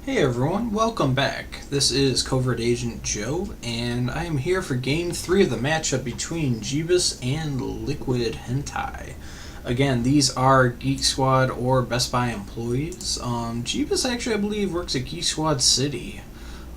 Hey everyone, welcome back. This is Covert Agent Joe, and I am here for Game 3 of the matchup between Jeebus and LiquidHenTie. Again, these are Geek Squad or Best Buy employees. Jeebus actually, I believe, works at Geek Squad City.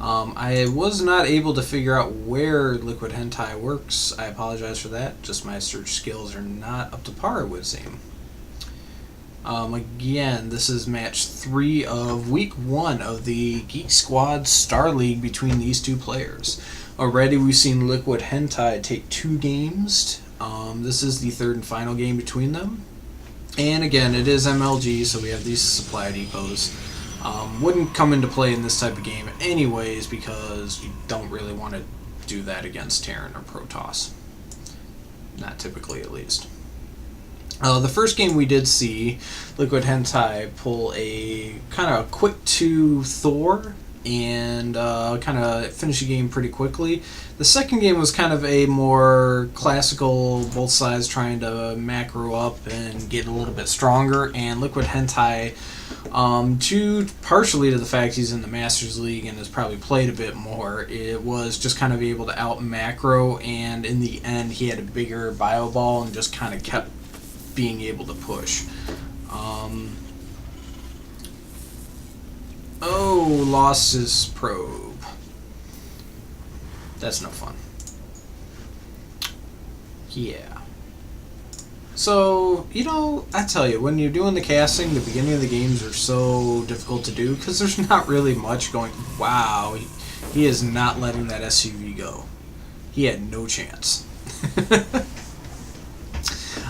I was not able to figure out where LiquidHenTie works. I apologize for that. Just my search skills are not up to par, it would seem. Again, this is match 3 of week 1 of the Geek Squad Star League between these two players. Already we've seen LiquidHenTie take 2 games. This is the third and final game between them. And again, it is MLG, so we have these supply depots. Wouldn't come into play in this type of game anyways because you don't really want to do that against Terran or Protoss. Not typically, at least. The first game we did see LiquidHenTie pull a kind of quick 2 Thor and kind of finish the game pretty quickly. The second game was kind of a more classical, both sides trying to macro up and get a little bit stronger, and LiquidHenTie, due partially to the fact he's in the Masters League and has probably played a bit more, it was just kind of able to out macro, and in the end he had a bigger bio ball and just kind of kept being able to push. Lost his probe. That's no fun. Yeah. So, I tell you, when you're doing the casting, the beginning of the games are so difficult to do because there's not really much going. Wow, he is not letting that SUV go. He had no chance.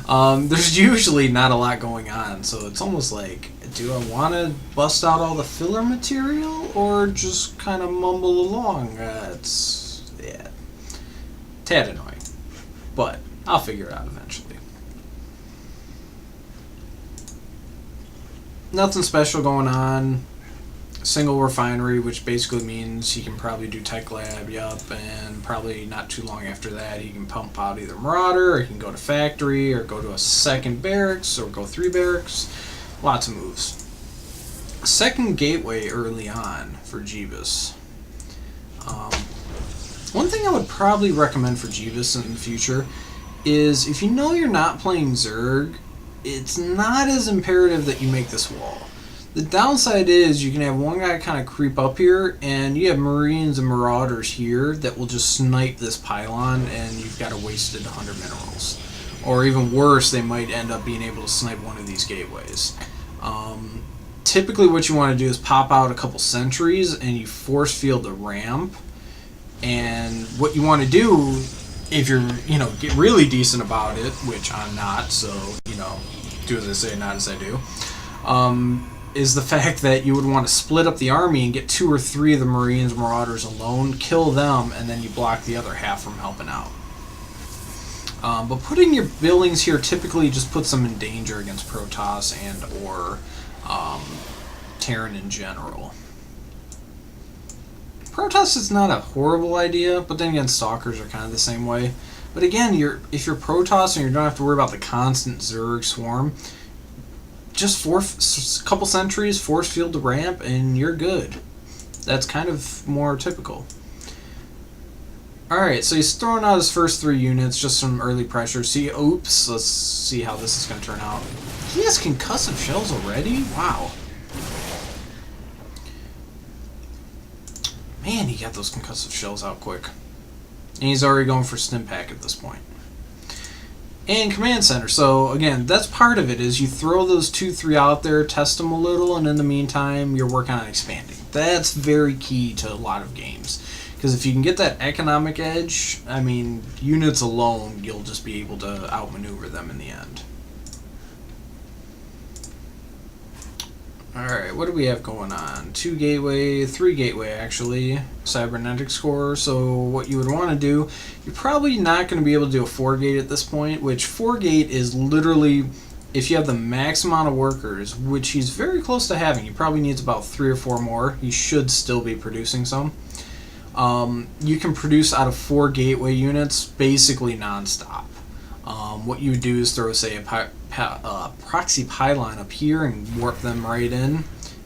There's usually not a lot going on, so it's almost like, do I want to bust out all the filler material or just kind of mumble along? It's, yeah, tad annoying, but I'll figure it out eventually. Nothing special going on. Single refinery, which basically means he can probably do tech lab, and probably not too long after that he can pump out either Marauder, or he can go to factory, or go to a second barracks, or go 3 barracks. Lots of moves. Second gateway early on for Jeebus. One thing I would probably recommend for Jeebus in the future is if you know you're not playing Zerg, it's not as imperative that you make this wall. The downside is you can have one guy kind of creep up here, and you have Marines and Marauders here that will just snipe this pylon, and you've got a wasted 100 minerals. Or even worse, they might end up being able to snipe one of these gateways. Typically what you want to do is pop out a couple sentries, and you force field the ramp. And what you want to do, if you're, get really decent about it, which I'm not, so, do as I say, not as I do, is the fact that you would want to split up the army and get 2 or 3 of the Marines, Marauders alone, kill them, and then you block the other half from helping out. But putting your buildings here typically just puts them in danger against Protoss and or Terran in general. Protoss is not a horrible idea, but then again, Stalkers are kind of the same way. But again, if you're Protoss and you don't have to worry about the constant Zerg swarm, just a couple sentries, force field the ramp, and you're good. That's kind of more typical. Alright, so he's throwing out his first 3 units, just some early pressure. Oops, let's see how this is going to turn out. He has concussive shells already? Wow. Man, he got those concussive shells out quick. And he's already going for stim pack at this point. And command center. So again, that's part of it, is you throw those 2-3 out there, test them a little, and in the meantime you're working on expanding. That's very key to a lot of games, because if you can get that economic edge, units alone, you'll just be able to outmaneuver them in the end. Alright, what do we have going on? 2 gateway, 3 gateway actually, cybernetic score. So what you would want to do, you're probably not going to be able to do a 4 gate at this point, which 4 gate is literally, if you have the max amount of workers, which he's very close to having, he probably needs about 3 or 4 more, he should still be producing some. You can produce out of 4 gateway units basically non-stop. What you would do is throw, say, a proxy pylon up here and warp them right in,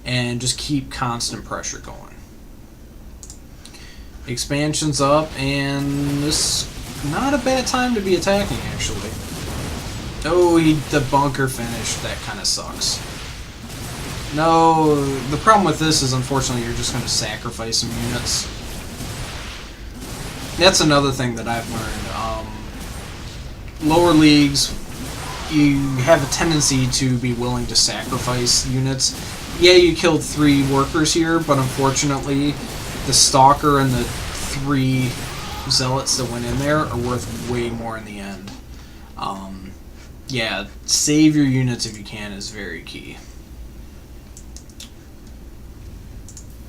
and just keep constant pressure going. Expansion's up, and this not a bad time to be attacking, actually. Oh, the bunker finished. That kind of sucks. No, the problem with this is, unfortunately, you're just going to sacrifice some units. That's another thing that I've learned. Lower leagues, you have a tendency to be willing to sacrifice units. Yeah, you killed 3 workers here, but unfortunately, the Stalker and the 3 Zealots that went in there are worth way more in the end. Yeah, save your units if you can is very key.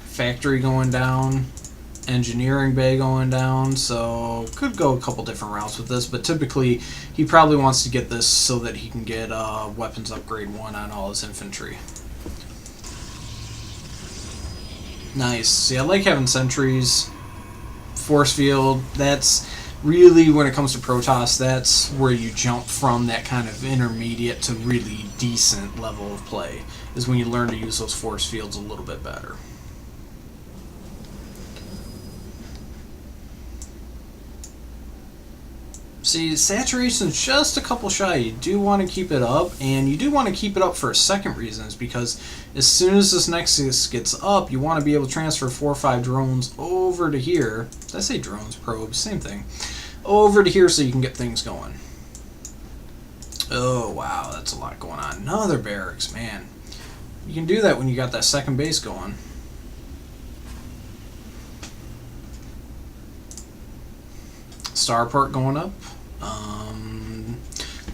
Factory going down. Engineering bay going down, so could go a couple different routes with this, but typically he probably wants to get this so that he can get weapons upgrade 1 on all his infantry. Nice. See, I like having sentries. Force field, that's really, when it comes to Protoss, that's where you jump from that kind of intermediate to really decent level of play, is when you learn to use those force fields a little bit better. See, saturation's just a couple shy. You do want to keep it up, and you do want to keep it up for a second reason, is because as soon as this Nexus gets up, you want to be able to transfer 4 or 5 drones over to here. Did I say drones? Probes? Same thing. Over to here so you can get things going. Oh, wow, that's a lot going on. Another barracks, man. You can do that when you got that second base going. Starport going up.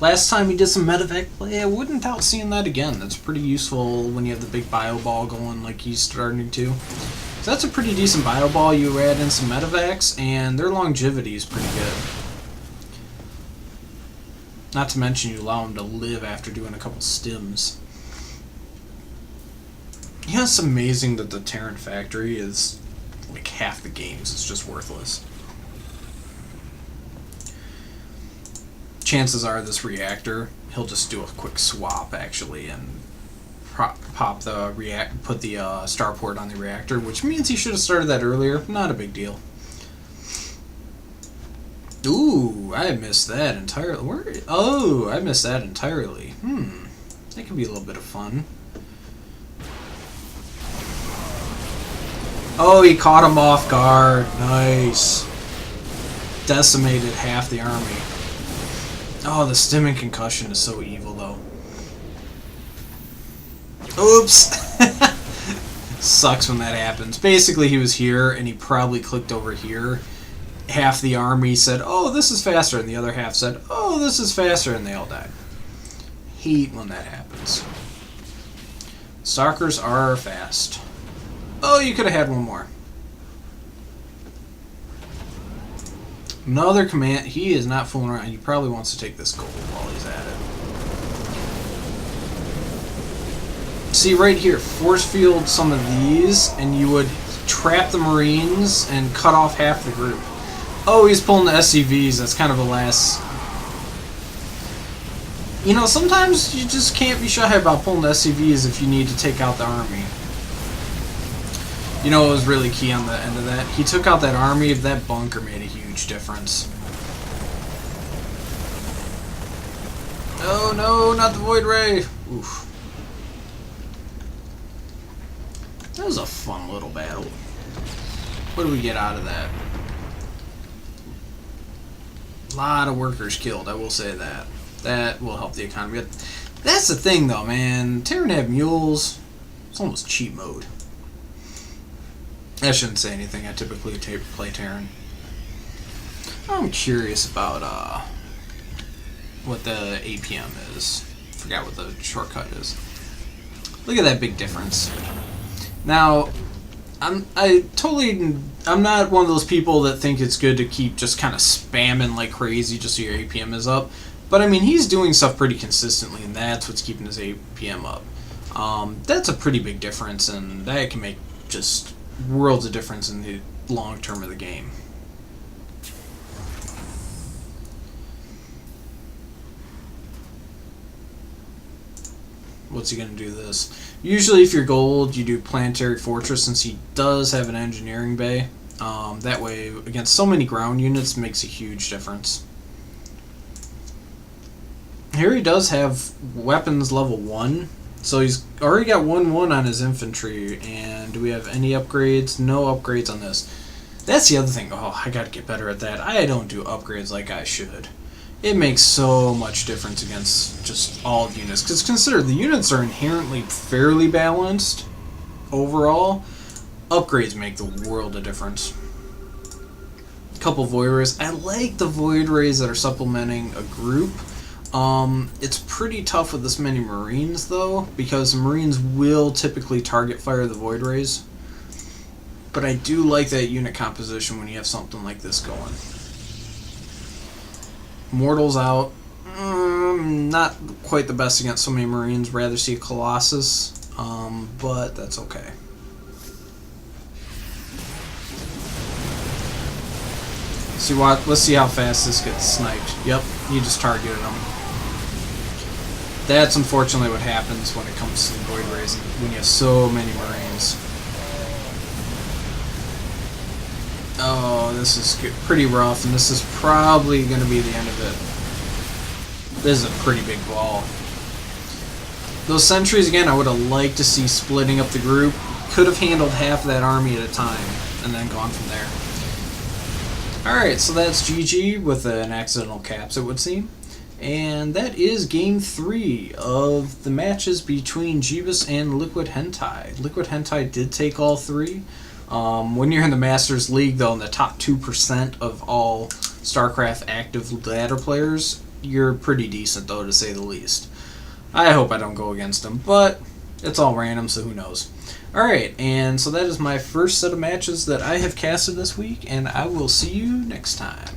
Last time he did some medevac play, I wouldn't doubt seeing that again. That's pretty useful when you have the big bio ball going like he's starting to. So that's a pretty decent bio ball. You add in some medevacs, and their longevity is pretty good. Not to mention you allow them to live after doing a couple stims. Yeah, it's amazing that the Terran factory is like half the games. It's just worthless. Chances are this reactor, he'll just do a quick swap actually and pop the put the starport on the reactor, which means he should have started that earlier. Not a big deal. Ooh, I missed that entirely. Oh, I missed that entirely. That could be a little bit of fun. Oh, he caught him off guard. Nice. Decimated half the army. Oh, the stimming concussion is so evil, though. Oops! Sucks when that happens. Basically, he was here, and he probably clicked over here. Half the army said, oh, this is faster, and the other half said, oh, this is faster, and they all died. Hate when that happens. Stalkers are fast. Oh, you could have had one more. Another command. He is not fooling around. He probably wants to take this gold while he's at it. See, right here, force field some of these, and you would trap the Marines and cut off half the group. Oh, he's pulling the SCVs. That's kind of a last... You know, sometimes you just can't be shy about pulling the SCVs if you need to take out the army. You know what was really key on the end of that? He took out that army. That bunker made a huge difference. Oh no, not the Void Ray! Oof. That was a fun little battle. What do we get out of that? A lot of workers killed, I will say that. That will help the economy. That's the thing though, man. Terran have mules. It's almost cheat mode. I shouldn't say anything. I typically play Terran. I'm curious about what the APM is. Forgot what the shortcut is. Look at that big difference. Now, I'm not one of those people that think it's good to keep just kind of spamming like crazy just so your APM is up. But I mean, he's doing stuff pretty consistently, and that's what's keeping his APM up. That's a pretty big difference, and that can make just worlds of difference in the long term of the game. what's he going to do this? Usually if you're gold, you do Planetary Fortress since he does have an engineering bay. That way, against so many ground units, makes a huge difference. Here he does have weapons level 1. So he's already got 1/1 on his infantry. And do we have any upgrades? No upgrades on this. That's the other thing. Oh, I gotta get better at that. I don't do upgrades like I should. It makes so much difference against just all units. Because consider the units are inherently fairly balanced overall. Upgrades make the world of difference. A couple Void Rays. I like the Void Rays that are supplementing a group. It's pretty tough with this many Marines, though, because the Marines will typically target fire the Void Rays. But I do like that unit composition when you have something like this going. Mortals out. Not quite the best against so many Marines. Rather see a Colossus, but that's okay. See what? Let's see how fast this gets sniped. Yep, you just targeted him. That's unfortunately what happens when it comes to the Void Rays when you have so many Marines. Oh, this is pretty rough, and this is probably going to be the end of it. This is a pretty big ball. Those sentries, again, I would have liked to see splitting up the group. Could have handled half of that army at a time, and then gone from there. Alright, so that's GG with an accidental caps, it would seem. And that is Game 3 of the matches between Jeebus and LiquidHenTie. LiquidHenTie did take all 3. When you're in the Masters League, though, in the top 2% of all StarCraft active ladder players, you're pretty decent, though, to say the least. I hope I don't go against them, but it's all random, so who knows. Alright, and so that is my first set of matches that I have casted this week, and I will see you next time.